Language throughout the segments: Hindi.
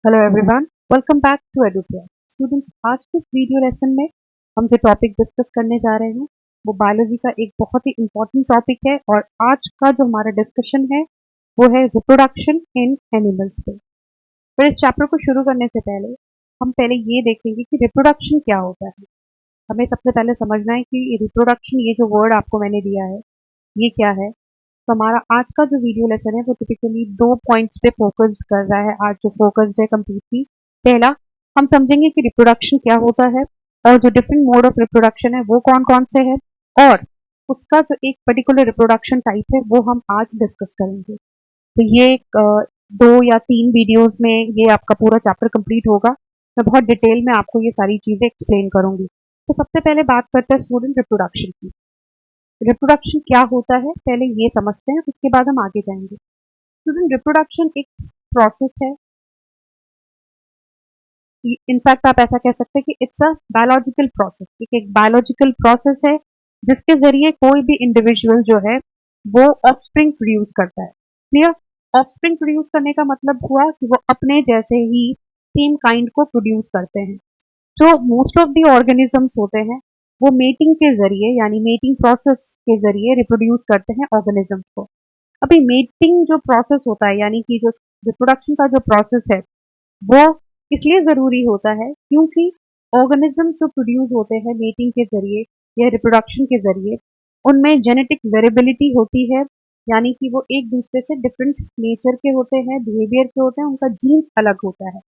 Hello everyone, welcome back to Educare. Students, आज के इस वीडियो लेसन में हम जो टॉपिक डिस्कस करने जा रहे हैं वो बायोलॉजी का एक बहुत ही इम्पोर्टेंट टॉपिक है और आज का जो हमारा डिस्कशन है वो है रिप्रोडक्शन इन एनिमल्स पे। पर इस चैप्टर को शुरू करने से पहले हम पहले ये देखेंगे कि रिप्रोडक्शन क्या होता है। हमें सबसे पहले समझना है कि रिप्रोडक्शन, ये जो वर्ड आपको मैंने दिया है, ये क्या है। तो हमारा आज का जो वीडियो लेसन है वो टिपिकली 2 पॉइंट्स पे फोकस्ड कर रहा है। आज जो फोकस्ड है कंप्लीटली, पहला हम समझेंगे कि रिप्रोडक्शन क्या होता है और जो डिफरेंट मोड ऑफ रिप्रोडक्शन है वो कौन कौन से है, और उसका जो एक पर्टिकुलर रिप्रोडक्शन टाइप है वो हम आज डिस्कस करेंगे। तो ये 2 या 3 वीडियोस में ये आपका पूरा चैप्टर कंप्लीट होगा। मैं बहुत डिटेल में आपको ये सारी चीजें एक्सप्लेन करूंगी। तो सबसे पहले बात करते हैं स्टूडेंट रिप्रोडक्शन की। रिप्रोडक्शन क्या होता है पहले ये समझते हैं, उसके बाद हम आगे जाएंगे। स्टूडेंट, रिप्रोडक्शन एक प्रोसेस है। इनफैक्ट आप ऐसा कह सकते हैं कि इट्स अ बायोलॉजिकल प्रोसेस। एक बायोलॉजिकल प्रोसेस है जिसके जरिए कोई भी इंडिविजुअल जो है वो ऑफस्प्रिंग प्रोड्यूस करता है। क्लियर? ऑफस्प्रिंग प्रोड्यूस करने का मतलब हुआ कि वो अपने जैसे ही सेम काइंड को प्रोड्यूस करते हैं। जो मोस्ट ऑफ द ऑर्गेनिजम्स होते हैं वो मेटिंग के जरिए, यानी मेटिंग प्रोसेस के जरिए रिप्रोड्यूस करते हैं ऑर्गेनिजम्स को। अभी मेटिंग जो प्रोसेस होता है, यानी कि जो रिप्रोडक्शन का जो प्रोसेस है वो इसलिए जरूरी होता है क्योंकि ऑर्गेनिजम्स जो प्रोड्यूस होते हैं मेटिंग के जरिए या रिप्रोडक्शन के जरिए, उनमें जेनेटिक वेरिएबिलिटी होती है। यानी कि वो एक दूसरे से डिफरेंट नेचर के होते हैं, बिहेवियर के होते हैं, उनका जीन्स अलग होता है।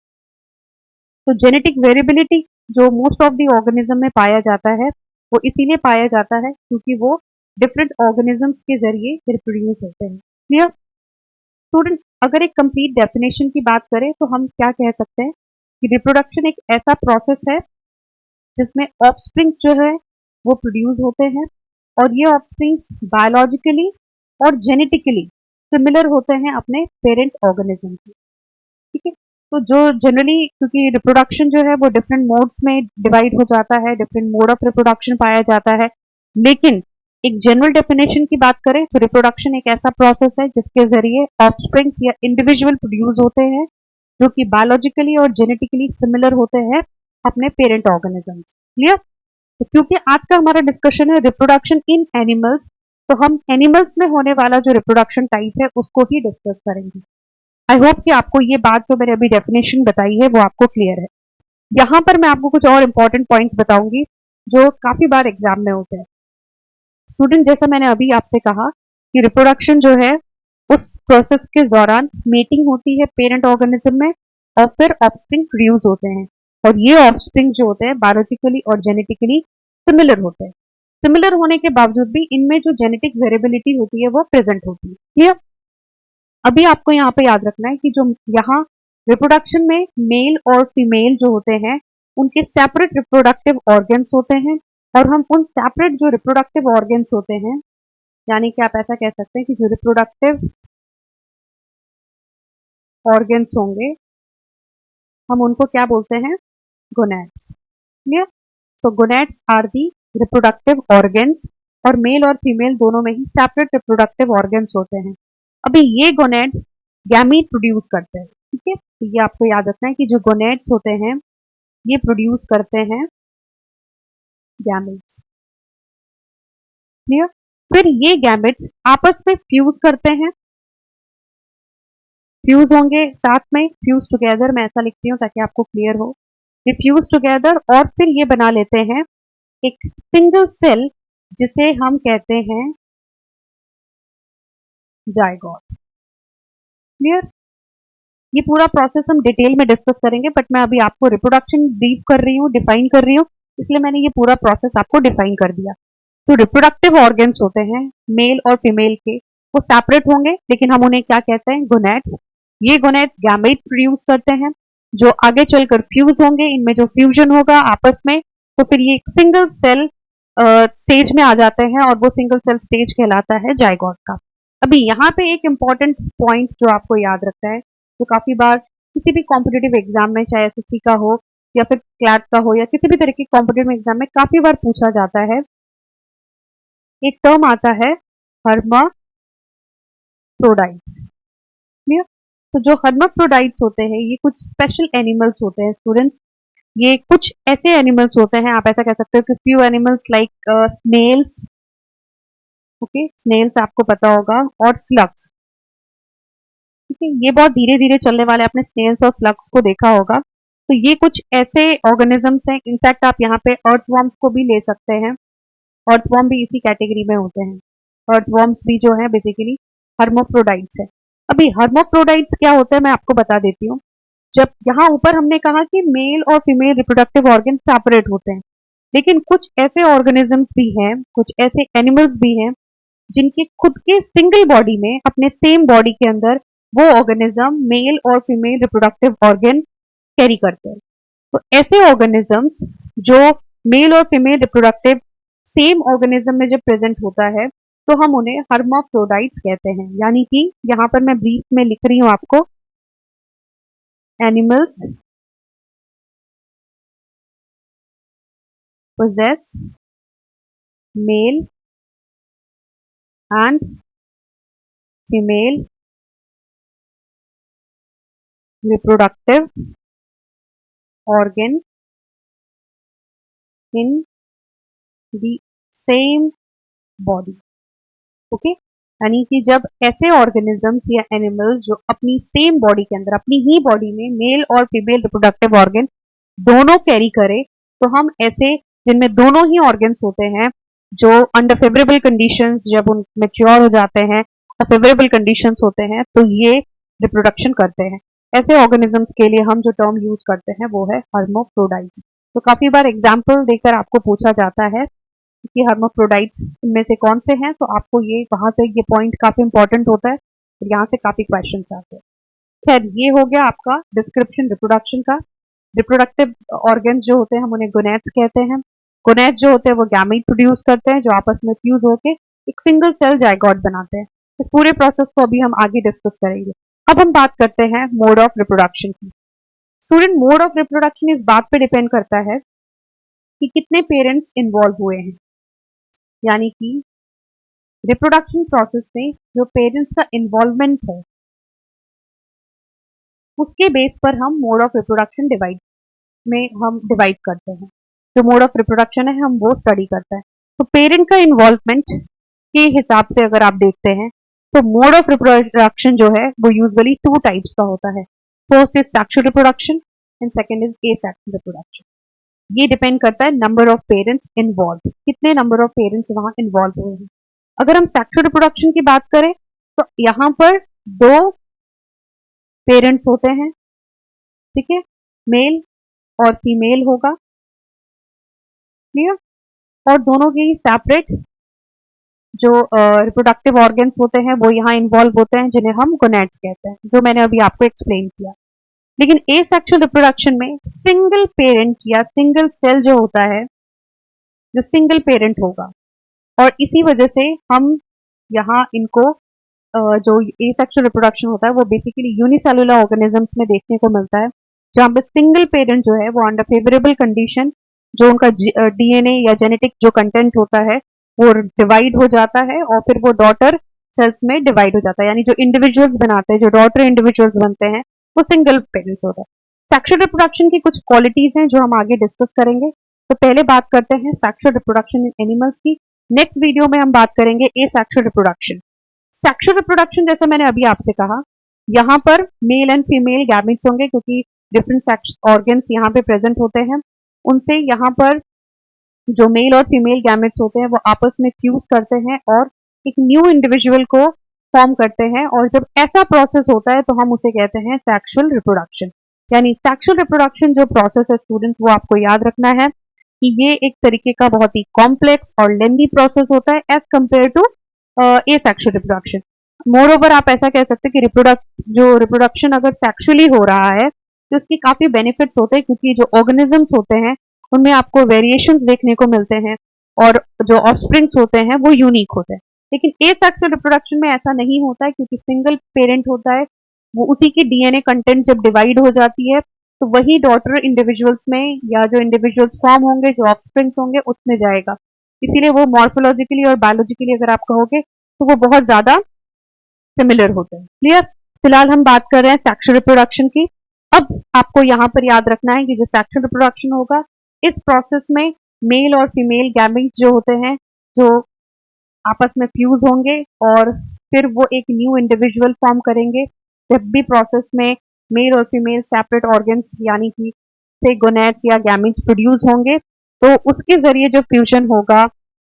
तो जेनेटिक वेरिएबिलिटी जो मोस्ट ऑफ द ऑर्गेनिज्म में पाया जाता है वो इसीलिए पाया जाता है क्योंकि वो डिफरेंट ऑर्गेनिजम्स के जरिए रिप्रोड्यूस होते हैं। क्लियर? स्टूडेंट, अगर एक कंप्लीट डेफिनेशन की बात करें तो हम क्या कह सकते हैं कि रिप्रोडक्शन एक ऐसा प्रोसेस है जिसमें ऑफस्प्रिंग्स जो है वो प्रोड्यूस होते हैं और ये ऑफस्प्रिंग्स बायोलॉजिकली और जेनेटिकली सिमिलर होते हैं अपने पेरेंट ऑर्गेनिज्म के। ठीक है? तो जो जनरली, क्योंकि रिप्रोडक्शन जो है वो डिफरेंट मोड्स में डिवाइड हो जाता है, डिफरेंट मोड ऑफ रिप्रोडक्शन पाया जाता है, लेकिन एक जनरल डेफिनेशन की बात करें तो रिप्रोडक्शन एक ऐसा प्रोसेस है जिसके जरिए ऑफस्प्रिंग या इंडिविजुअल प्रोड्यूस होते हैं जो कि बायोलॉजिकली और जेनेटिकली सिमिलर होते हैं अपने पेरेंट ऑर्गेनिजम्स। क्लियर? तो क्योंकि आज का हमारा डिस्कशन है रिप्रोडक्शन इन एनिमल्स, तो हम एनिमल्स में होने वाला जो रिप्रोडक्शन टाइप है उसको ही डिस्कस करेंगे। आई होप कि आपको ये बात जो मैंने अभी डेफिनेशन बताई है वो आपको क्लियर है। यहाँ पर मैं आपको कुछ और इंपॉर्टेंट पॉइंट्स बताऊंगी जो काफी बार एग्जाम में होते हैं। स्टूडेंट, जैसा मैंने अभी आपसे कहा कि रिप्रोडक्शन जो है उस प्रोसेस के दौरान मीटिंग होती है पेरेंट ऑर्गेनिज्म में और फिर ऑफस्प्रिंग प्रोड्यूस होते हैं, और ये ऑफस्प्रिंग जो होते हैं बायोलॉजिकली और जेनेटिकली सिमिलर होते हैं। सिमिलर होने के बावजूद भी इनमें जो जेनेटिक वेरिएबिलिटी होती है वो प्रेजेंट होती है। क्लियर? अभी आपको यहाँ पे याद रखना है कि जो यहाँ रिप्रोडक्शन में मेल और फीमेल जो होते हैं उनके सेपरेट रिप्रोडक्टिव ऑर्गन्स होते हैं, और हम उन सेपरेट जो रिप्रोडक्टिव ऑर्गन्स होते हैं, यानी कि आप ऐसा कह सकते हैं कि जो रिप्रोडक्टिव ऑर्गन्स होंगे हम उनको क्या बोलते हैं? गोनैड्स। क्लियर? तो gonads are the reproductive organs, और मेल और फीमेल दोनों में ही सेपरेट रिप्रोडक्टिव ऑर्गन्स होते हैं। अभी ये गोनैड्स गैमीट प्रोड्यूस करते हैं। ठीक है? तो ये आपको याद रखना है कि जो गोनैड्स होते हैं ये प्रोड्यूस करते हैं गैमेट्स। क्लियर? फिर ये गैमेट्स आपस में फ्यूज करते हैं। फ्यूज होंगे साथ में, फ्यूज टुगेदर, मैं ऐसा लिखती हूँ ताकि आपको क्लियर हो। ये फ्यूज टुगेदर और फिर ये बना लेते हैं एक सिंगल सेल जिसे हम कहते हैं जायगोट। क्लियर? ये पूरा प्रोसेस हम डिटेल में डिस्कस करेंगे, बट मैं अभी आपको रिप्रोडक्शन ब्रीफ कर रही हूँ, डिफाइन कर रही हूँ, इसलिए मैंने ये पूरा प्रोसेस आपको डिफाइन कर दिया। तो रिप्रोडक्टिव ऑर्गन्स होते हैं मेल और फीमेल के, वो सेपरेट होंगे लेकिन हम उन्हें क्या कहते हैं? गोनैड्स। ये गोनैड्स गैमेट प्रोड्यूस करते हैं जो आगे चलकर फ्यूज होंगे, इनमें जो फ्यूजन होगा आपस में, तो फिर ये सिंगल सेल स्टेज में आ जाते हैं और वो सिंगल सेल स्टेज कहलाता है जायगोट का। अभी यहाँ पे एक इंपॉर्टेंट पॉइंट जो आपको याद रखना है, जो काफी बार किसी भी कॉम्पिटेटिव एग्जाम में, चाहे एसएससी का हो या फिर क्लैट का हो या किसी भी तरह की कॉम्पिटेटिव एग्जाम में काफी बार पूछा जाता है, एक टर्म आता है हर्माफ्रोडाइट्स। क्लियर? तो जो हर्माफ्रोडाइट्स होते हैं ये कुछ स्पेशल एनिमल्स होते हैं स्टूडेंट्स। ये कुछ ऐसे एनिमल्स होते हैं, आप ऐसा कह सकते हो कि few animals like snails, okay, snails आपको पता होगा, और स्लग्स। ठीक है, ये बहुत धीरे धीरे चलने वाले, आपने स्नेल्स और स्लग्स को देखा होगा। तो ये कुछ ऐसे ऑर्गेनिजम्स हैं, इनफैक्ट आप यहाँ पे अर्थवर्म्स को भी ले सकते हैं, अर्थवर्म भी इसी कैटेगरी में होते हैं। अर्थवर्म्स भी जो है बेसिकली हर्माफ्रोडाइट्स है। अभी हर्माफ्रोडाइट्स क्या होता है मैं आपको बता देती हूँ। जब यहाँ ऊपर हमने कहा कि मेल और फीमेल रिप्रोडक्टिव ऑर्गन सेपरेट होते हैं, लेकिन कुछ ऐसे ऑर्गेनिजम्स भी हैं, कुछ ऐसे एनिमल्स भी हैं जिनके खुद के सिंगल बॉडी में, अपने सेम बॉडी के अंदर वो ऑर्गेनिज्म मेल और फीमेल रिप्रोडक्टिव ऑर्गन कैरी करते हैं। तो ऐसे ऑर्गेनिजम्स जो मेल और फीमेल रिप्रोडक्टिव सेम ऑर्गेनिज्म में जब प्रेजेंट होता है तो हम उन्हें हर्माफ्रोडाइट्स कहते हैं। यानी कि यहाँ पर मैं ब्रीफ में लिख रही हूँ आपको, animals possess male and female reproductive organ in the same body। Okay, यानी कि जब ऐसे ऑर्गेनिजम्स या एनिमल्स जो अपनी सेम बॉडी के अंदर, अपनी ही बॉडी में मेल और फीमेल रिप्रोडक्टिव ऑर्गन दोनों कैरी करे, तो हम ऐसे जिनमें दोनों ही ऑर्गन्स होते हैं, जो अंडर फेवरेबल कंडीशंस जब उन मेच्योर हो जाते हैं और फेवरेबल कंडीशंस होते हैं तो ये रिप्रोडक्शन करते हैं। ऐसे ऑर्गेनिजम्स के लिए हम जो टर्म यूज करते हैं वो है हर्माफ्रोडाइट्स। तो काफी बार एग्जाम्पल देकर आपको पूछा जाता है कि हर्माफ्रोडाइट्स इनमें से कौन से हैं, तो आपको ये वहां से ये पॉइंट काफी इंपॉर्टेंट होता है और यहाँ से काफी क्वेश्चंस आते हैं। खैर, ये हो गया आपका डिस्क्रिप्शन रिप्रोडक्शन का। रिप्रोडक्टिव ऑर्गन्स जो होते हैं हम उन्हें गोनेड्स कहते हैं। गोनेड्स जो होते हैं वो गैमीट प्रोड्यूस करते हैं जो आपस में फ्यूज होकर एक सिंगल सेल जायगोट बनाते हैं। इस पूरे प्रोसेस को अभी हम आगे डिस्कस करेंगे। अब हम बात करते हैं मोड ऑफ रिप्रोडक्शन की। स्टूडेंट, मोड ऑफ रिप्रोडक्शन इस बात पे डिपेंड करता है कि कितने पेरेंट्स इन्वॉल्व हुए हैं। यानी कि रिप्रोडक्शन प्रोसेस में जो पेरेंट्स का इन्वॉल्वमेंट है उसके बेस पर हम मोड ऑफ रिप्रोडक्शन डिवाइड करते हैं। जो मोड ऑफ रिप्रोडक्शन है हम वो स्टडी करते हैं। तो पेरेंट का इन्वॉल्वमेंट के हिसाब से अगर आप देखते हैं तो मोड ऑफ रिप्रोडक्शन जो है वो यूजुअली 2 टाइप्स का होता है। First is sexual reproduction and second is asexual reproduction. ये डिपेंड करता है नंबर ऑफ पेरेंट्स इन्वॉल्व, कितने नंबर ऑफ पेरेंट्स वहां इन्वॉल्व हुए हैं। अगर हम सेक्सुअल रिप्रोडक्शन की बात करें तो यहाँ पर 2 पेरेंट्स होते हैं, ठीक है, मेल और फीमेल होगा, क्लियर, और दोनों के ही सेपरेट जो रिप्रोडक्टिव ऑर्गन्स होते हैं वो यहाँ इन्वॉल्व होते हैं जिन्हें हम गोनेड्स कहते हैं, जो मैंने अभी आपको एक्सप्लेन किया। लेकिन एसेक्सुअल रिप्रोडक्शन में सिंगल पेरेंट या सिंगल सेल जो होता है, जो सिंगल पेरेंट होगा, और इसी वजह से हम यहाँ इनको जो एसेक्सुअल रिप्रोडक्शन होता है वो बेसिकली यूनिसेलुलर ऑर्गेनिजम्स में देखने को मिलता है, जहाँ पे सिंगल पेरेंट जो है वो अंडर फेवरेबल कंडीशन जो उनका डीएनए या जेनेटिक जो कंटेंट होता है वो डिवाइड हो जाता है और फिर वो डॉटर सेल्स में डिवाइड हो जाता है। यानी जो इंडिविजुअल्स बनाते हैं, जो डॉटर इंडिविजुअल्स बनते हैं, वो सिंगल पेरेंट्स होता है। सेक्सुअल रिप्रोडक्शन की कुछ क्वालिटीज हैं जो हम आगे डिस्कस करेंगे। तो पहले बात करते हैं सेक्सुअल रिप्रोडक्शन इन एनिमल्स की। नेक्स्ट वीडियो में हम बात करेंगे एसेक्सुअल रिप्रोडक्शन। सेक्सुअल रिप्रोडक्शन जैसे मैंने अभी आपसे कहा, यहाँ पर मेल एंड फीमेल गैमेट्स होंगे क्योंकि डिफरेंट सेक्स ऑर्गन्स यहाँ पे प्रेजेंट होते हैं। उनसे यहाँ पर जो मेल और फीमेल गैमेट्स होते हैं वो आपस में फ्यूज करते हैं और एक न्यू इंडिविजुअल को फॉर्म करते हैं, और जब ऐसा प्रोसेस होता है तो हम उसे कहते हैं सेक्सुअल रिप्रोडक्शन। यानी सेक्सुअल रिप्रोडक्शन जो प्रोसेस है स्टूडेंट, वो आपको याद रखना है कि ये एक तरीके का बहुत ही कॉम्प्लेक्स और लेंदी प्रोसेस होता है as compare to asexual reproduction. Moreover आप ऐसा कह सकते हैं कि रिप्रोडक्शन अगर सेक्सुअली हो रहा है तो उसकी काफी बेनिफिट्स होते हैं क्योंकि जो ऑर्गेनिजम्स होते हैं उनमें आपको वेरिएशंस देखने को मिलते हैं और जो ऑफस्प्रिंग्स होते हैं वो यूनिक होते हैं। लेकिन एसेक्सुअल रिप्रोडक्शन में ऐसा नहीं होता है क्योंकि सिंगल पेरेंट होता है, वो उसी की डीएनए कंटेंट जब डिवाइड हो जाती है तो वही डॉटर इंडिविजुअल्स में या जो इंडिविजुअल्स फॉर्म होंगे, जो ऑफस्प्रिंग्स होंगे, उसमें जाएगा। इसीलिए वो मॉर्फोलॉजिकली और बायोलॉजिकली अगर आप कहोगे तो वो बहुत ज्यादा सिमिलर होते हैं। क्लियर? फिलहाल हम बात कर रहे हैं सेक्सुअल रिप्रोडक्शन की। अब आपको यहाँ पर याद रखना है कि जो सेक्सुअल रिप्रोडक्शन होगा, इस प्रोसेस में मेल और फीमेल गैमेट्स जो होते हैं, जो आपस में फ्यूज होंगे और फिर वो एक न्यू इंडिविजुअल फॉर्म करेंगे। जब भी प्रोसेस में मेल और फीमेल सेपरेट ऑर्गन्स यानी कि से गोनेट्स या गैमेट्स प्रोड्यूस होंगे, तो उसके जरिए जो फ्यूजन होगा,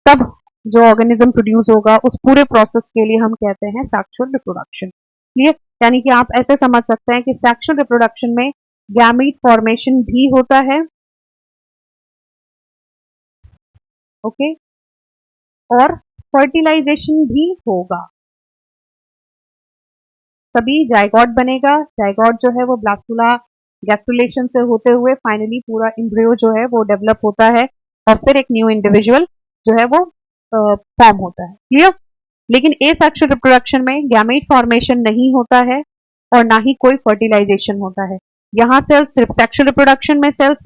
तब जो ऑर्गेनिज्म प्रोड्यूस होगा, उस पूरे प्रोसेस के लिए हम कहते हैं सेक्सुअल रिप्रोडक्शन। क्लियर? यानी कि आप ऐसे समझ सकते हैं कि सेक्सुअल रिप्रोडक्शन में गैमीट फॉर्मेशन भी होता है, ओके, और फर्टिलाइजेशन भी होगा। तभी जाइगोट बनेगा। जाइगोट जो है वो ब्लास्टुला गैस्ट्रुलेशन से होते हुए फाइनली पूरा एम्ब्रियो जो है वो डेवलप होता है और फिर एक न्यू इंडिविजुअल जो है वो फॉर्म होता है। क्लियर? लेकिन एसेक्सुअल रिप्रोडक्शन में गैमेट फॉर्मेशन नहीं होता है और ना ही कोई फर्टिलाइजेशन होता है। यहाँ सेल्स सेक्सुअल रिप्रोडक्शन में सेल्स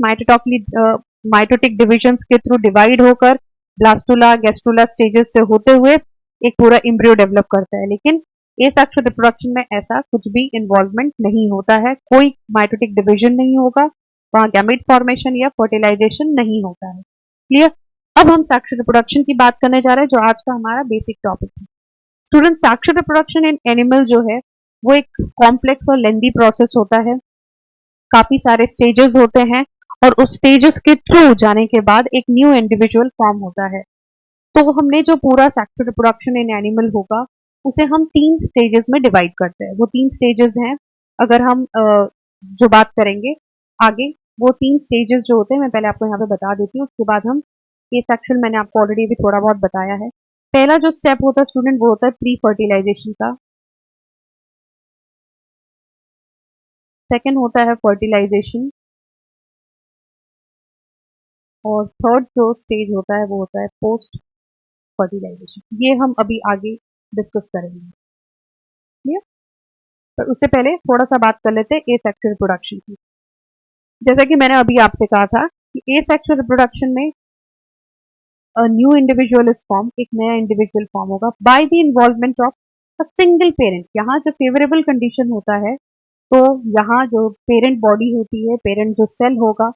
माइटोटिक डिविजन के थ्रू डिवाइड होकर ब्लास्टुला गैस्ट्रुला स्टेजेस से होते हुए एक पूरा एम्ब्रियो डेवलप करता है। लेकिन एसेक्सुअल रिप्रोडक्शन में ऐसा कुछ भी इन्वॉल्वमेंट नहीं होता है, कोई माइटोटिक डिवीजन नहीं होगा, वहां गैमेट फॉर्मेशन या फर्टिलाइजेशन नहीं होता है। क्लियर? अब हम सेक्सुअल रिप्रोडक्शन की बात करने जा रहे हैं, जो आज का हमारा बेसिक टॉपिक है। Student, sexual reproduction in animal जो है वो एक कॉम्प्लेक्स और लेंदी प्रोसेस होता है। काफी सारे स्टेजेस होते हैं और उस स्टेजेस के थ्रू जाने के बाद एक न्यू इंडिविजुअल फॉर्म होता है। तो हमने जो पूरा सेक्सुअल रिप्रोडक्शन इन एनिमल होगा, उसे हम 3 स्टेजेस में डिवाइड करते हैं। वो 3 स्टेजेस हैं, अगर हम जो बात करेंगे आगे, वो 3 स्टेजेस जो होते हैं, मैं पहले आपको यहाँ पे बता देती हूँ, उसके बाद हम ये सेक्शन मैंने आपको ऑलरेडी भी थोड़ा बहुत बताया है। पहला जो स्टेप होता है स्टूडेंट, वो होता है प्री फर्टिलाइजेशन का। सेकेंड होता है फर्टिलाइजेशन और थर्ड जो स्टेज होता है वो होता है पोस्ट फर्टिलाइजेशन। ये हम अभी आगे डिस्कस करेंगे। ठीक है? पर उससे पहले थोड़ा सा बात कर लेते हैं एसेक्सुअल रिप्रोडक्शन की। जैसा कि मैंने अभी आपसे कहा था कि एसेक्सुअल रिप्रोडक्शन में न्यू इंडिविजुअल इज फॉर्म, एक नया इंडिविजुअल फॉर्म होगा by the involvement of a single parent. यहाँ जो फेवरेबल कंडीशन होता है, तो यहाँ जो पेरेंट बॉडी होती है, पेरेंट जो सेल होगा,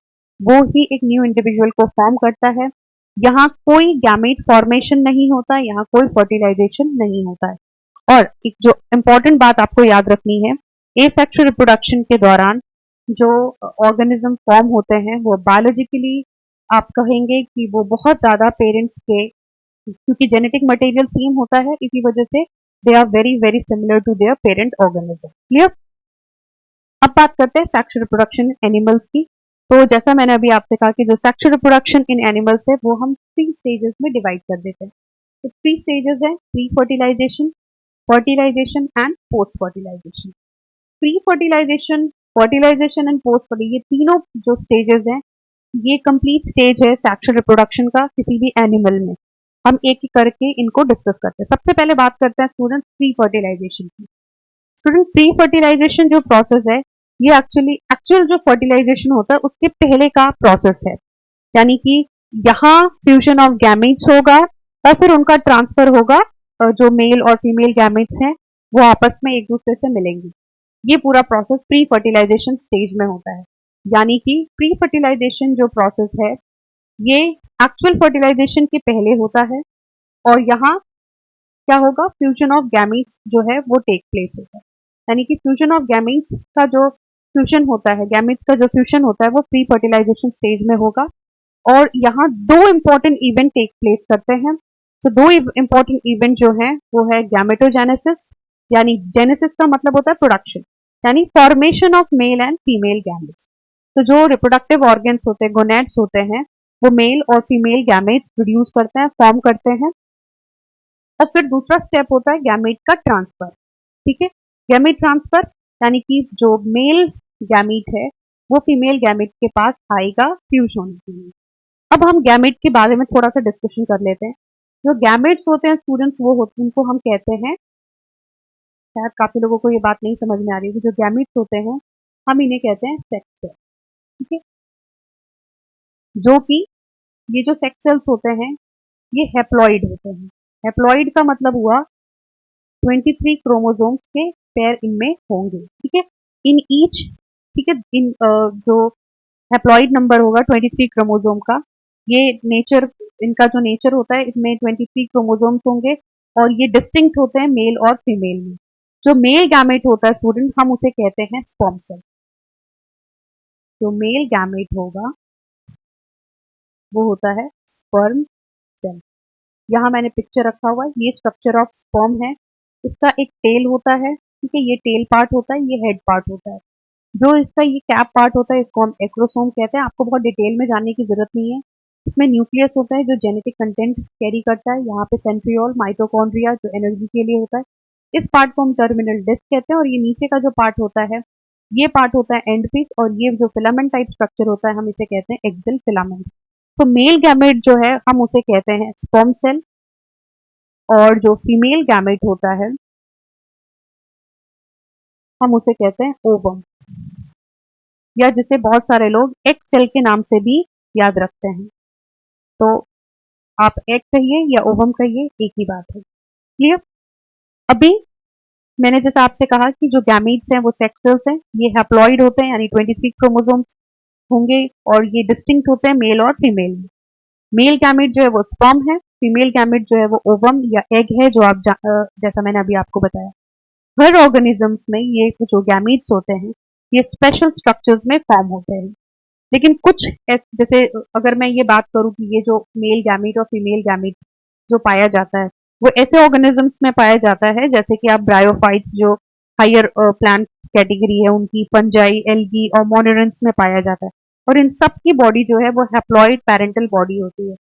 वो ही एक न्यू इंडिविजुअल को फॉर्म करता है। यहाँ कोई गैमेट फॉर्मेशन नहीं होता, यहाँ कोई फर्टिलाइजेशन नहीं होता है। और एक जो इम्पोर्टेंट बात आपको याद रखनी है, एसेक्सुअल रिप्रोडक्शन के दौरान जो ऑर्गेनिज्म फॉर्म होते हैं, वो बायोलॉजिकली आप कहेंगे कि वो बहुत ज्यादा पेरेंट्स के, क्योंकि जेनेटिक मटेरियल सेम होता है, इसी वजह से they are very very similar to their parent organism. Clear? अब बात करते हैं सेक्सुअल रिप्रोडक्शन एनिमल्स की। तो जैसा मैंने अभी आपसे कहा कि जो सेक्सुअल रिप्रोडक्शन इन एनिमल्स है, वो हम 3 स्टेजेस में डिवाइड कर देते हैं। तो 3 स्टेजेस है, pre fertilization, fertilization and post fertilization. Pre fertilization, fertilization and post fertilization, ये तीनों जो स्टेजेस हैं, ये कंप्लीट स्टेज है सेक्सुअल रिप्रोडक्शन का किसी भी एनिमल में। हम एक एक करके इनको डिस्कस करते हैं। सबसे पहले बात करते हैं स्टूडेंट प्री फर्टिलाइजेशन की। स्टूडेंट, प्री फर्टिलाइजेशन जो प्रोसेस है, ये एक्चुअल जो फर्टिलाइजेशन होता है उसके पहले का प्रोसेस है। यानी कि यहाँ फ्यूजन ऑफ गैमेट्स होगा और फिर उनका ट्रांसफर होगा, जो मेल और फीमेल गैमेट्स हैं वो आपस में एक दूसरे से मिलेंगे। ये पूरा प्रोसेस प्री फर्टिलाइजेशन स्टेज में होता है। यानी कि प्री फर्टिलाइजेशन जो प्रोसेस है, ये एक्चुअल फर्टिलाइजेशन के पहले होता है और यहाँ क्या होगा, फ्यूजन ऑफ गैमेट्स जो है वो टेक प्लेस होता है। यानी कि फ्यूजन ऑफ गैमेट्स का जो फ्यूजन होता है, गैमेट्स का जो फ्यूजन होता है, वो प्री फर्टिलाइजेशन स्टेज में होगा और यहाँ 2 इंपॉर्टेंट इवेंट टेक प्लेस करते हैं। तो 2 इंपॉर्टेंट इवेंट जो है वो है गैमेटोजेनेसिस, यानी जेनेसिस का मतलब होता है प्रोडक्शन, यानी formation of male and female gametes. तो जो रिप्रोडक्टिव ऑर्गन्स होते हैं, गोनेट्स होते हैं, वो मेल और फीमेल गैमेट्स प्रोड्यूस करते हैं, फॉर्म करते हैं। और फिर दूसरा स्टेप होता है गैमेट का ट्रांसफर। ठीक है? गैमेट ट्रांसफर यानी कि जो मेल गैमेट है वो फीमेल गैमेट के पास आएगा फ्यूज होने के लिए। अब हम गैमेट के बारे में थोड़ा सा डिस्कशन कर लेते हैं। जो गैमेट्स होते हैं स्टूडेंट्स, वो होते हैं, उनको हम कहते हैं, शायद काफी लोगों को ये बात नहीं समझ में आ रही है, जो गैमेट्स होते हैं हम इन्हें कहते हैं सेक्स सेल। ठीक है? जो कि ये जो सेक्स सेल्स होते हैं, ये हेप्लॉइड होते हैं। हेप्लॉइड का मतलब हुआ 23 क्रोमोसोम्स के पेयर इनमें होंगे, ठीक है, इन ईच, ठीक है, इन जो हैप्लॉइड नंबर होगा 23 क्रोमोसोम का, ये नेचर, इनका जो नेचर होता है इसमें 23 क्रोमोसोम्स होंगे और ये डिस्टिंक्ट होते हैं मेल और फीमेल में। जो मेल गैमेट होता है स्टूडेंट, हम उसे कहते हैं स्पर्म सेल। जो मेल गैमेट होगा वो होता है स्पर्म सेल। यहाँ मैंने पिक्चर रखा हुआ है, ये स्ट्रक्चर ऑफ स्पर्म है। इसका एक टेल होता है, ठीक है, ये टेल पार्ट होता है, ये हेड पार्ट होता है। जो इसका ये कैप पार्ट होता है इसको हम एक्रोसोम कहते हैं। आपको बहुत डिटेल में जानने की जरूरत नहीं है। इसमें न्यूक्लियस होता है जो जेनेटिक कंटेंट कैरी करता है। यहाँ पे सेंट्रियोल, माइटोकॉन्ड्रिया जो एनर्जी के लिए होता है। इस पार्ट को हम टर्मिनल डिस्क कहते हैं। और ये नीचे का जो पार्ट होता है, ये पार्ट होता है एंड पीस, और ये जो फिलामेंट टाइप स्ट्रक्चर होता है हम इसे कहते हैं एक्सियल फिलामेंट। तो मेल गैमेट जो है हम उसे कहते हैं स्पर्म सेल, और जो फीमेल गैमेट होता है हम उसे कहते हैं ओवम, या जिसे बहुत सारे लोग एग सेल के नाम से भी याद रखते हैं। तो आप एग कहिए या ओवम कहिए, एक ही बात है। क्लियर? अभी मैंने जैसा आपसे कहा कि जो गैमीट्स हैं वो सेक्स सेल्स हैं, ये हैप्लॉइड होते हैं, यानी 23 क्रोमोसोम्स होंगे, और ये डिस्टिंक्ट होते हैं मेल और फीमेल में। मेल गैमेट जो है वो स्पर्म है, फीमेल गैमेट जो है वो ओवम या एग है, जो आप जैसा मैंने अभी आपको बताया। हर ऑर्गेनिजम्स में ये जो गैमीट्स होते हैं ये स्पेशल स्ट्रक्चर्स में फॉर्म होते हैं। लेकिन कुछ जैसे अगर मैं ये बात करूं कि ये जो मेल गैमीट और फीमेल गैमीट जो पाया जाता है वो ऐसे ऑर्गेनिजम्स में पाया जाता है जैसे कि आप ब्रायोफाइट्स जो हायर प्लांट कैटेगरी है उनकी, फंजाई, एल्गी और मोनेरेंस में पाया जाता है। और इन सब की बॉडी जो है वो हैप्लॉइड पैरेंटल बॉडी होती है।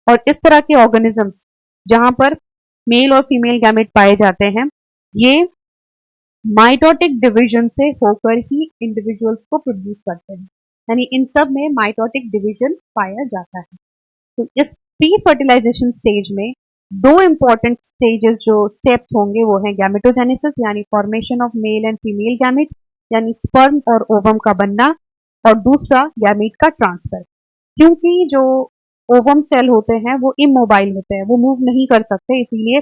और इस तरह के ऑर्गेनिजम्स जहां पर मेल और फीमेल गैमेट पाए जाते हैं, ये माइटोटिक डिवीजन से होकर ही इंडिविजुअल्स को प्रोड्यूस करते हैं, यानी इन सब में माइटोटिक डिवीजन पाया जाता है। तो इस प्री फर्टिलाइजेशन स्टेज में दो इंपॉर्टेंट स्टेजेस जो स्टेप्स होंगे वो है गैमेटोजेनेसिस, यानी formation of male and female gamete, यानी स्पर्म और ओवम का बनना, और दूसरा गैमेट का ट्रांसफर। क्योंकि जो ओवम सेल होते हैं वो इमोबाइल होते हैं, वो मूव नहीं कर सकते, इसीलिए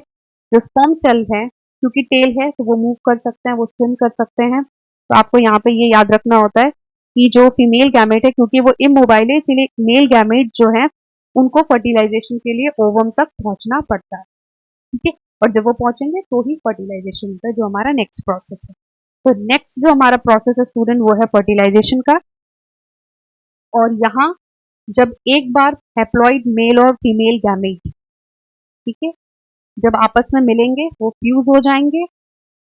जो स्पर्म सेल है क्योंकि टेल है तो वो मूव कर सकते हैं, वो स्विम कर सकते हैं। तो आपको यहाँ पे ये याद रखना होता है कि जो फीमेल गैमेट है क्योंकि वो इमोबाइल है, इसीलिए मेल गैमेट जो है उनको फर्टिलाइजेशन के लिए ओवम तक पहुंचना पड़ता है, ठीक है। और जब वो पहुंचेंगे तो ही फर्टिलाइजेशन होता है, जो हमारा नेक्स्ट प्रोसेस है। तो नेक्स्ट जो हमारा प्रोसेस है स्टूडेंट वो है फर्टिलाइजेशन का। और यहाँ जब एक बार हैप्लॉइड मेल और फीमेल गैमेट, ठीक है, जब आपस में मिलेंगे वो फ्यूज हो जाएंगे,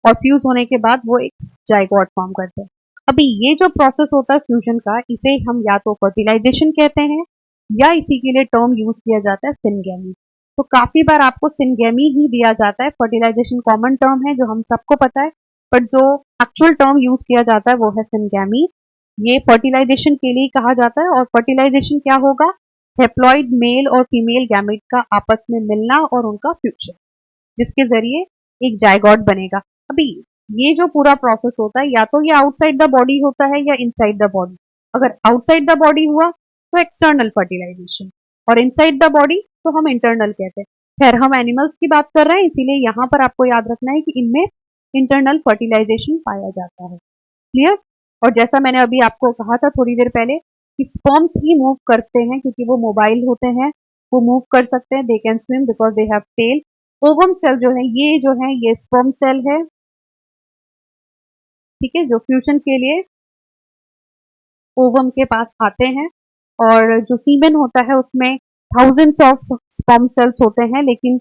और फ्यूज होने के बाद वो एक जाइगोट फॉर्म करते हैं। अभी ये जो प्रोसेस होता है फ्यूजन का, इसे हम या तो फर्टिलाइजेशन कहते हैं या इसी के लिए टर्म यूज किया जाता है सिनगेमी। तो काफी बार आपको सिनगेमी ही दिया जाता है। फर्टिलाइजेशन कॉमन टर्म है जो हम सबको पता है, पर जो एक्चुअल टर्म यूज किया जाता है वो है सिनगेमी। ये फर्टिलाइजेशन के लिए कहा जाता है। और फर्टिलाइजेशन क्या होगा? हेप्लॉइड मेल और फीमेल गैमेट का आपस में मिलना और उनका फ्यूजन, जिसके जरिए एक जाइगोट बनेगा। अभी ये जो पूरा प्रोसेस होता है या तो ये आउटसाइड द बॉडी होता है या इनसाइड द बॉडी। अगर आउटसाइड द बॉडी हुआ तो एक्सटर्नल फर्टिलाइजेशन, और इनसाइड द बॉडी तो हम इंटरनल कहते हैं। खैर हम एनिमल्स की बात कर रहे हैं, इसीलिए यहाँ पर आपको याद रखना है कि इनमें इंटरनल फर्टिलाइजेशन पाया जाता है। क्लियर? और जैसा मैंने अभी आपको कहा था थोड़ी देर पहले कि स्पर्म्स ही मूव करते हैं क्योंकि वो मोबाइल होते हैं, वो मूव कर सकते हैं, they can swim because they have tail. Ovum cell जो है ये स्पर्म सेल है, ठीक है, जो फ्यूजन के लिए ओवम के पास आते हैं। और जो सीमेन होता है उसमें थाउजेंड्स ऑफ स्पर्म सेल्स होते हैं, लेकिन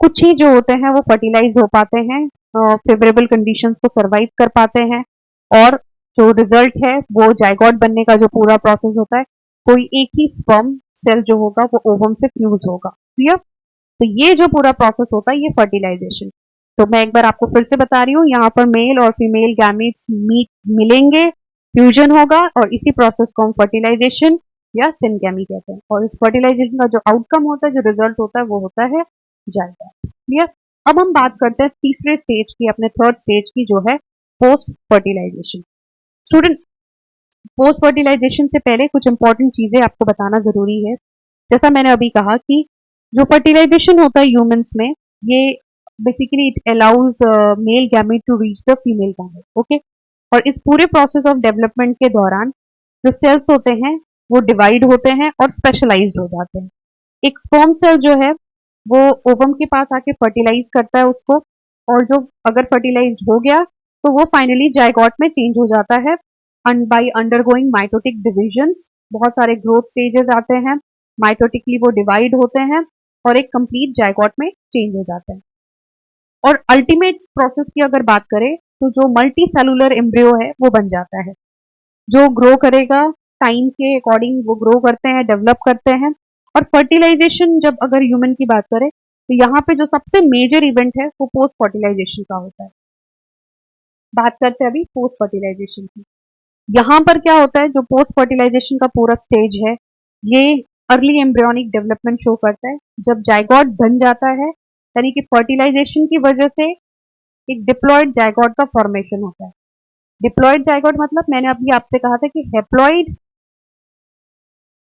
कुछ ही जो होते हैं वो फर्टिलाइज हो पाते हैं, फेवरेबल कंडीशंस को सरवाइव कर पाते हैं, और जो रिजल्ट है वो जाइगोट बनने का जो पूरा प्रोसेस होता है, कोई एक ही स्पर्म सेल जो होगा वो ओवम से फ्यूज होगा। क्लियर? तो ये जो पूरा प्रोसेस होता है ये फर्टिलाइजेशन। तो मैं एक बार आपको फिर से बता रही हूँ, यहाँ पर मेल और फीमेल गैमेट्स मिलेंगे, फ्यूजन होगा, और इसी प्रोसेस को हम फर्टिलाइजेशन या सिनगेमी कहते हैं। और इस फर्टिलाइजेशन का जो आउटकम होता है, जो रिजल्ट होता है, वो होता है जाइगोट। क्लियर? अब हम बात करते हैं तीसरे स्टेज की, अपने थर्ड स्टेज की, जो है post fertilization. Student, post fertilization से पहले कुछ इंपॉर्टेंट चीजें आपको बताना जरूरी है। जैसा मैंने अभी कहा कि जो फर्टिलाइजेशन होता है ह्यूमंस में, ये basically it allows male gamete to reach the female gamete, okay. और इस पूरे प्रोसेस ऑफ डेवलपमेंट के दौरान जो सेल्स होते हैं वो डिवाइड होते हैं और स्पेशलाइज्ड हो जाते हैं। एक स्पर्म सेल जो है वो ओवम के पास आके फर्टिलाइज करता है उसको, और जो अगर फर्टिलाइज हो गया तो वो फाइनली जायगोट में चेंज हो जाता है बाई अंडरगोइंग माइटोटिक डिविजन्स। बहुत सारे ग्रोथ स्टेजेस आते हैं, माइटोटिकली वो डिवाइड होते हैं और एक कंप्लीट जायगोट में चेंज हो जाता है। और अल्टीमेट प्रोसेस की अगर बात करें तो जो मल्टी सेलुलर एम्ब्रियो है वो बन जाता है, जो ग्रो करेगा टाइम के अकॉर्डिंग, वो ग्रो करते हैं, डेवलप करते हैं। और फर्टिलाइजेशन जब अगर ह्यूमन की बात करें तो यहाँ पे जो सबसे मेजर इवेंट है वो पोस्ट फर्टिलाइजेशन का होता है। बात करते हैं अभी पोस्ट फर्टिलाइजेशन की। यहाँ पर क्या होता है, जो पोस्ट फर्टिलाइजेशन का पूरा स्टेज है ये अर्ली एम्ब्रियोनिक डेवलपमेंट शो करता है। जब जायगोट बन जाता है यानी कि फर्टिलाइजेशन की वजह से एक डिप्लॉयड जायगोट का फॉर्मेशन होता है। डिप्लॉयड जायगोट मतलब मैंने अभी आपसे कहा था कि हेप्लॉइड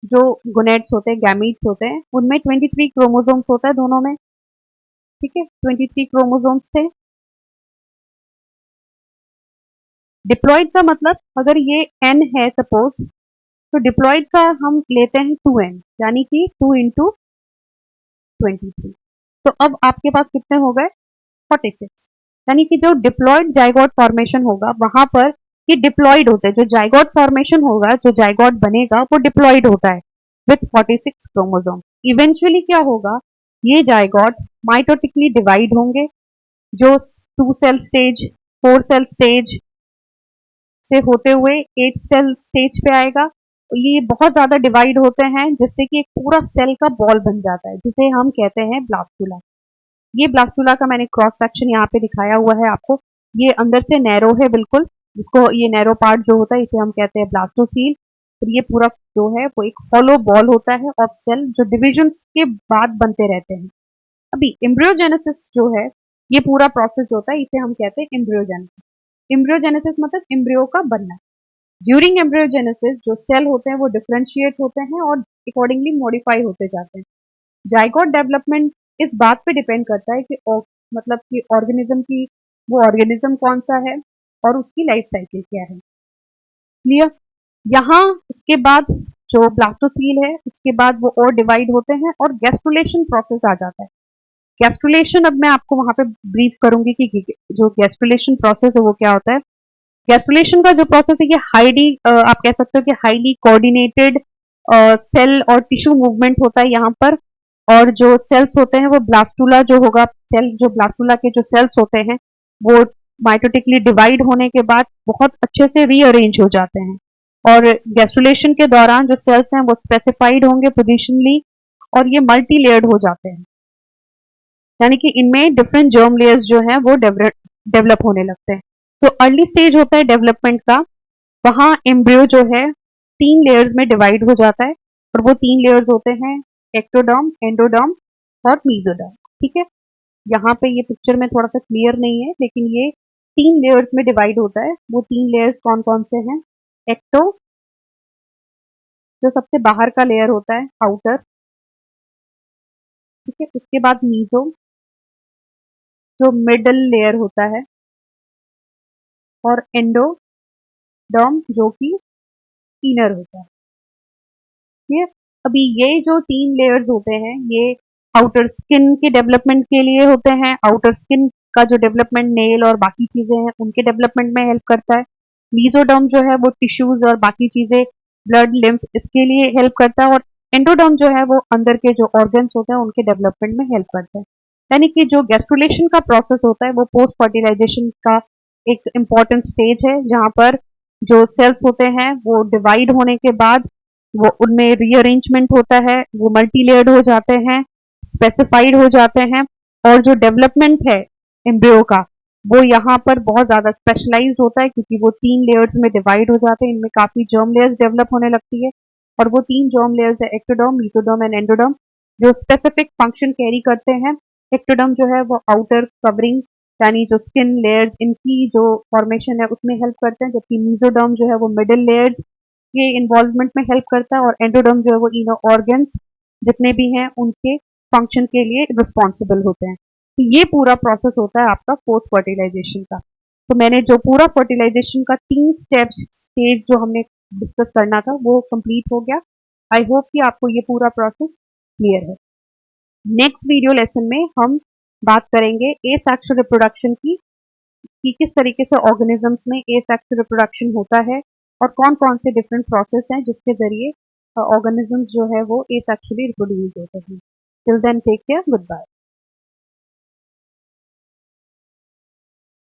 जो गोनेड्स होते हैं, गैमीट्स होते हैं, उनमें 23 क्रोमोसोम्स होता है दोनों में, ठीक है, 23 क्रोमोसोम्स थे। डिप्लॉयड का मतलब अगर ये n है सपोज, तो डिप्लॉयड का हम लेते हैं 2n, यानी कि 2 इंटू 23। तो अब आपके पास कितने हो गए 46। यानी कि जो डिप्लॉयड जायगोट फॉर्मेशन होगा वहां पर ये डिप्लॉयड होते हैं, जो जायगोट फॉर्मेशन होगा, जो जायगोट बनेगा वो डिप्लॉयड होता है विथ 46 क्रोमोसोम। इवेंचुअली क्या होगा, ये जायगोट माइटोटिकली डिवाइड होंगे, जो 2 सेल स्टेज, 4 सेल स्टेज से होते हुए 8 सेल स्टेज पे आएगा। ये बहुत ज्यादा डिवाइड होते हैं जिससे कि एक पूरा सेल का बॉल बन जाता है, जिसे हम कहते हैं ब्लास्टुला। ये ब्लास्टुला का मैंने क्रॉस सेक्शन यहाँ पे दिखाया हुआ है आपको। ये अंदर से नैरो है बिल्कुल, जिसको ये नैरो पार्ट जो होता है इसे हम कहते हैं ब्लास्टोसील। और ये पूरा जो है वो एक हॉलो बॉल होता है ऑफ सेल, जो डिविजन के बाद बनते रहते हैं। अभी एम्ब्रियोजेनेसिस जो है, ये पूरा प्रोसेस होता है, इसे हम कहते हैं एम्ब्रियोजेनेसिस। एम्ब्रियोजेनेसिस मतलब एम्ब्रियो का बनना। ड्यूरिंग एम्ब्रियोजेनेसिस जो सेल होते हैं वो डिफरेंशिएट होते हैं और अकॉर्डिंगली मॉडिफाई होते जाते हैं। जायगोट डेवलपमेंट इस बात पे डिपेंड करता है कि मतलब कि ऑर्गेनिज्म की, वो ऑर्गेनिज्म कौन सा है और उसकी लाइफ साइकिल क्या है। क्लियर। यहाँ इसके बाद जो ब्लास्टोसील है उसके बाद वो और डिवाइड होते हैं और गैस्ट्रुलेशन प्रोसेस आ जाता है। गैस्ट्रुलेशन अब मैं आपको वहां पे ब्रीफ करूंगी कि जो गैस्ट्रुलेशन प्रोसेस है वो क्या होता है। गैस्ट्रुलेशन का जो प्रोसेस है ये हाईली आप कह सकते हो कि हाईली कोऑर्डिनेटेड सेल और टिश्यू मूवमेंट होता है यहाँ पर। और जो सेल्स होते हैं वो ब्लास्टुला जो होगा, सेल जो ब्लास्टुला के जो सेल्स होते हैं वो माइटोटिकली डिवाइड होने के बाद बहुत अच्छे से रीअरेंज हो जाते हैं। और गैस्ट्रुलेशन के दौरान जो सेल्स हैं वो स्पेसिफाइड होंगे पोजिशनली, और ये मल्टी लेयर्ड हो जाते हैं, यानी कि इनमें डिफरेंट जर्म लेयर्स जो हैं वो डेवलप होने लगते हैं। तो अर्ली स्टेज होता है डेवलपमेंट का, वहां एम्ब्रियो जो है 3 लेयर्स में डिवाइड हो जाता है, और वो 3 लेयर्स होते हैं एक्टोडर्म, एंडोडर्म और मीजोडर्म। ठीक है, यहाँ पे ये पिक्चर में थोड़ा सा क्लियर नहीं है, लेकिन ये 3 लेयर्स में डिवाइड होता है। वो 3 लेयर्स कौन कौन से हैं? एक्टो जो सबसे बाहर का लेयर होता है, आउटर, ठीक है, उसके बाद मीजो जो मिडल लेयर होता है, और एंडोडर्म जो कि इनर होता है। ठीक है, अभी ये जो 3 लेयर्स होते हैं ये आउटर स्किन के डेवलपमेंट के लिए होते हैं। आउटर स्किन का जो डेवलपमेंट नेल और बाकी चीजें हैं उनके डेवलपमेंट में हेल्प करता है। मीजोडर्म जो है वो टिश्यूज और बाकी चीजें, ब्लड लिम्फ, इसके लिए हेल्प करता है। और एंडोडर्म जो है वो अंदर के जो ऑर्गन्स होते हैं उनके डेवलपमेंट में हेल्प करता है। यानी कि जो गैस्ट्रुलेशन का प्रोसेस होता है वो पोस्ट फर्टिलाइजेशन का एक इम्पॉर्टेंट स्टेज है, जहां पर जो सेल्स होते हैं वो डिवाइड होने के बाद वो उनमें रीअरेंजमेंट होता है, वो मल्टी लेयर्ड हो जाते हैं, स्पेसिफाइड हो जाते हैं। और जो डेवलपमेंट है एम्ब्रियो का वो यहाँ पर बहुत ज्यादा स्पेशलाइज्ड होता है, क्योंकि वो 3 लेयर्स में डिवाइड हो जाते हैं, इनमें काफी जर्म लेयर्स डेवलप होने लगती है। और वो 3 जर्म लेयर्स है एक्टोडर्म, मीसोडर्म एंड एंडोडर्म, जो स्पेसिफिक फंक्शन कैरी करते हैं। एक्टोडर्म जो है वो आउटर कवरिंग यानी जो स्किन लेयर्स इनकी जो फॉर्मेशन है उसमें हेल्प करते हैं, जबकि मीसोडर्म जो है वो मिडिल लेयर्स के इन्वॉल्वमेंट में हेल्प करता है। और एंडोडर्म जो है वो इनर ऑर्गन्स जितने भी हैं उनके फंक्शन के लिए रिस्पॉन्सिबल होते हैं। तो ये पूरा प्रोसेस होता है आपका पोस्ट फर्टिलाइजेशन का। तो मैंने जो पूरा फर्टिलाइजेशन का 3 स्टेज जो हमने डिस्कस करना था वो कंप्लीट हो गया। आई होप कि आपको ये पूरा प्रोसेस क्लियर है। नेक्स्ट वीडियो लेसन में हम बात करेंगे एसेक्सुअल रिप्रोडक्शन की, कि किस तरीके से ऑर्गेनिजम्स में एसेक्सुअल रिप्रोडक्शन होता है और कौन कौन से डिफरेंट प्रोसेस हैं जिसके जरिए ऑर्गेनिजम्स जो है वो एसेक्सुअली रिप्रोड्यूस होते हैं। Till then take care, good bye.